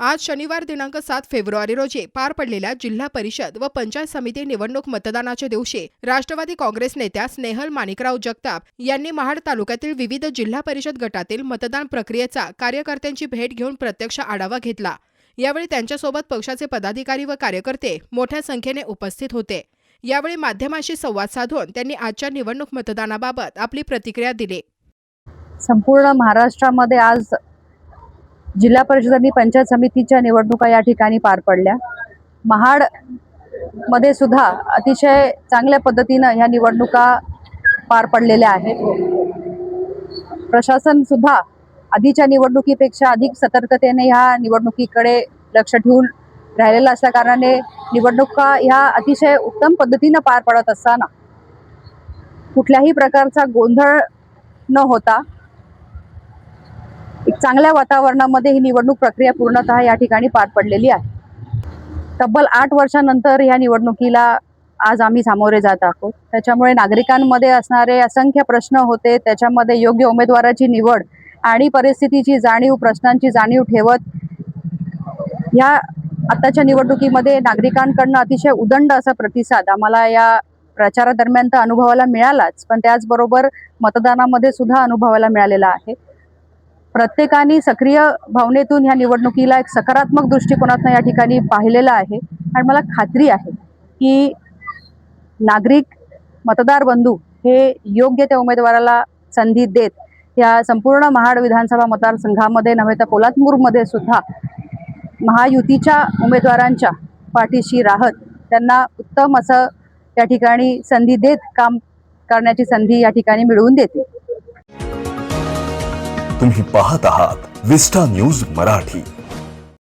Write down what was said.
आज शनिवार दिनांक 7 फेब्रुवारी रोजी पार पडलेल्या जिल्हा परिषद व पंचायत समिती निवडणूक मतदानाच्या दिवशी राष्ट्रवादी काँग्रेस नेत्या स्नेहल माणिकराव जगताप यांनी महाड तालुक्यातील विविध जिल्हा परिषद गटातील मतदान प्रक्रियेचा कार्यकर्त्यांची भेट घेऊन प्रत्यक्ष आढावा घेतला। यावेळी त्यांच्यासोबत पक्षाचे पदाधिकारी व कार्यकर्ते मोठ्या संख्येने उपस्थित होते। यावेळी माध्यमांशी संवाद साधून त्यांनी आजच्या निवडणूक मतदानाबाबत आपली प्रतिक्रिया दिली। संपूर्ण महाराष्ट्रामध्ये आज जिल्हा परिषद आणि पंचायत समितीच्या निवडणुका या ठिकाणी पार पडल्या। महाड मध्ये सुद्धा अतिशय चांगल्या पद्धतीने ह्या निवडणुका पार पडलेल्या आहेत। प्रशासन सुद्धा आधीच्या निवडणुकीपेक्षा अधिक सतर्कतेने ह्या निवडणुकीकडे लक्ष ठेवून राहिलेलं असल्या कारणाने निवडणुका ह्या अतिशय उत्तम पद्धतीने पार पडत असताना कुठल्याही प्रकारचा गोंधळ न होता एक चांगल्या वातावरणामध्ये ही निवडणूक प्रक्रिया पूर्णतः या ठिकाणी पार पडलेली आहे। तब्बल 8 वर्षांनंतर या निवडणुकीला आज आम्ही सामोरे जात आहोत। त्याच्यामुळे नागरिकांमध्ये असणारे असंख्य प्रश्न होते, त्याच्यामध्ये योग्य उमेदवाराची निवड आणि परिस्थितीची जाणीव, प्रश्नांची जाणीव ठेवत या आताच्या निवडणुकीमध्ये नागरिकांकडून अतिशय उदंड असा प्रतिसाद आम्हाला या प्रचारादरम्यान तर अनुभवायला मिळालाच, पण त्याचबरोबर मतदानामध्ये सुद्धा अनुभवायला मिळालेला आहे। प्रत्येकाने सक्रिय भावनेतून ह्या निवडणुकीला एक सकारात्मक दृष्टिकोनातून या ठिकाणी पाहिलेलं आहे आणि मला खात्री आहे की नागरिक मतदार बंधू हे योग्य त्या उमेदवाराला संधी देत या संपूर्ण महाड विधानसभा मतदारसंघामध्ये नव्हे तर पोलादपूरमध्ये सुद्धा महायुतीच्या उमेदवारांच्या पाठीशी राहत त्यांना उत्तम असं या ठिकाणी संधी देत काम करण्याची संधी या ठिकाणी मिळवून देते। तुम्ही पाहत आहात विस्टा न्यूज मराठी।